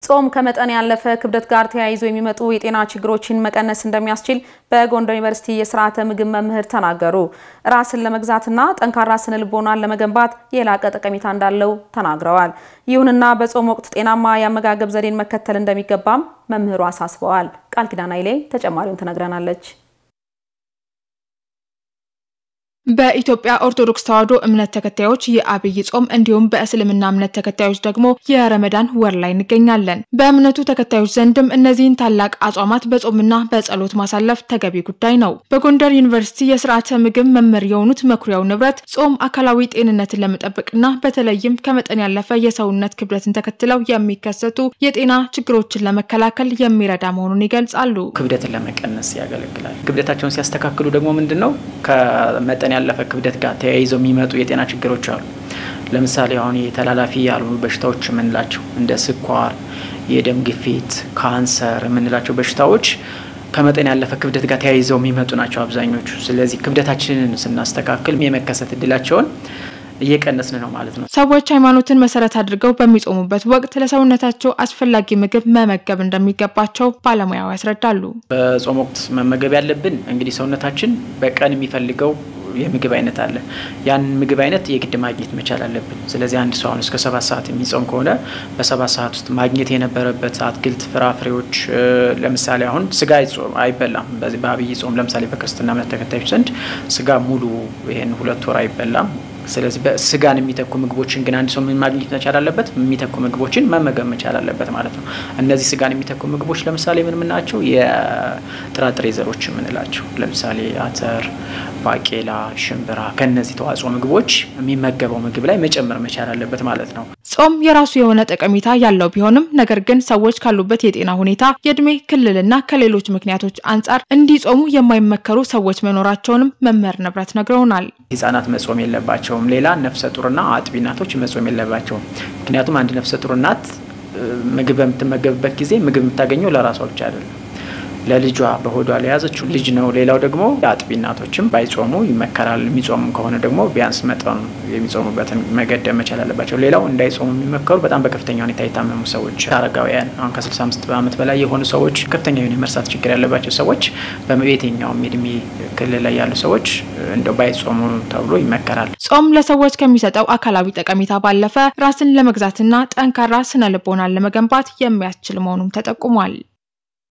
ጾም ከመጠን ያለፈ ክብደት ጋር ተያይዞ የሚመጡ የጤና ችግሮችን መቀነስ እንደሚያስችል በጎንደር ዩኒቨርሲቲ የሥርዓተ ምግብ መምህር ተናገሩ። ራስን ለመግዛትና ጠንካራ ስነ ልቦናን ለመገንባት የላቀ ጠቀሜታ እንዳለው ተናግረዋል። ይሁንና በጾም ወቅት ጤናማ የአመጋገብ ዘዴን መከተል እንደሚገባም መምህሩ አሳስበዋል። ቃል ኪዳን ኃይሌ ተጨማሪውን ትነግረናለች። በኢትዮጵያ ኦርቶዶክስ ተዋሕዶ እምነት ተከታዮች የአብይ ጾም እንዲሁም በእስልምና እምነት ተከታዮች ደግሞ የረመዳን ወር ላይ እንገኛለን። በእምነቱ ተከታዮች ዘንድም እነዚህን ታላቅ አጽዋማት በጾምና በጸሎት ማሳለፍ ተገቢ ጉዳይ ነው። በጎንደር ዩኒቨርሲቲ የሥርዓተ ምግብ መምህር የሆኑት መኩሪያው ንብረት ጾም አካላዊ ጤንነትን ለመጠበቅና በተለይም ከመጠን ያለፈ የሰውነት ክብደትን ተከትለው የሚከሰቱ የጤና ችግሮችን ለመከላከል የሚረዳ መሆኑን ይገልጻሉ። ክብደትን ለመቀነስ ያገለግላል። ክብደታቸውን ሲያስተካክሉ ደግሞ ምንድነው ከመጠን ያለፈ ክብደት ጋር ተያይዘው የሚመጡ የጤና ችግሮች አሉ። ለምሳሌ አሁን የተላላፊ ያልሆኑ በሽታዎች ምንላቸው እንደ ስኳር፣ የደም ግፊት፣ ካንሰር ምንላቸው በሽታዎች ከመጠን ያለፈ ክብደት ጋር ተያይዘው የሚመጡ ናቸው አብዛኞቹ። ስለዚህ ክብደታችንን ስናስተካክል የመከሰት እድላቸውን እየቀነስን ነው ማለት ነው። ሰዎች ሃይማኖትን መሰረት አድርገው በሚጾሙበት ወቅት ለሰውነታቸው አስፈላጊ ምግብ መመገብ እንደሚገባቸው ባለሙያው ያስረዳሉ። በጾም ወቅት መመገብ ያለብን እንግዲህ ሰውነታችን በቀን የሚፈልገው የምግብ አይነት አለ። ያን ምግብ አይነት የግድ ማግኘት መቻል አለብን። ስለዚህ አንድ ሰው እስከ 7 ሰዓት የሚጾም ከሆነ በ7 ሰዓት ውስጥ ማግኘት የነበረበት አትክልት፣ ፍራፍሬዎች ለምሳሌ አሁን ስጋ አይበላም። በዚህ በአብይ ጾም ለምሳሌ በክርስትና እምነት ተከታዮች ዘንድ ስጋ ሙሉ ይሄን 2 ወር አይበላም። ስለዚህ በስጋን የሚተኩ ምግቦችን ግን አንድ ሰው ምን ማግኘት መቻል አለበት? የሚተኩ ምግቦችን መመገብ መቻል አለበት ማለት ነው። እነዚህ ስጋን የሚተኩ ምግቦች ለምሳሌ ምን ናቸው? የጥራጥሬ ዘሮች ምንላቸው ለምሳሌ አተር፣ ባቄላ፣ ሽምብራ ከነዚህ ተዋጽኦ ምግቦች የሚመገበው ምግብ ላይ መጨመር መቻል አለበት ማለት ነው። ጾም የራሱ የሆነ ጠቀሜታ ያለው ቢሆንም ነገር ግን ሰዎች ካሉበት የጤና ሁኔታ የእድሜ ክልልና ከሌሎች ምክንያቶች አንፃር እንዲጾሙ የማይመከሩ ሰዎች መኖራቸውንም መምህር ንብረት ነግረውናል። ህፃናት መጾም የለባቸውም። ሌላ ነፍሰ ጡርና አጥቢ እናቶች መጾም የለባቸውም። ምክንያቱም አንድ ነፍሰ ጡር እናት ምግብ በምትመገብበት ጊዜ ምግብ የምታገኘው ለራሷ ብቻ አይደለም፣ ለልጇ በሆዷ ለያዘችው ልጅ ነው። ሌላው ደግሞ አጥቢ እናቶችም ባይጾሙ ይመከራል። የሚጾሙ ከሆነ ደግሞ ቢያንስ መጠኑ የሚጾሙበትን መገደብ መቻል አለባቸው። ሌላው እንዳይጾሙ የሚመከሩ በጣም በከፍተኛ ሁኔታ የታመሙ ሰዎች፣ አረጋውያን፣ አሁን ከ65 ዓመት በላይ የሆኑ ሰዎች፣ ከፍተኛ የሆነ የመርሳት ችግር ያለባቸው ሰዎች፣ በየትኛውም እድሜ ክልል ላይ ያሉ ሰዎች እንደው ባይጾሙ ተብሎ ይመከራል። ጾም ለሰዎች ከሚሰጠው አካላዊ ጠቀሜታ ባለፈ ራስን ለመግዛትና ጠንካራ ስነ ልቦናን ለመገንባት የሚያስችል መሆኑን ተጠቁሟል።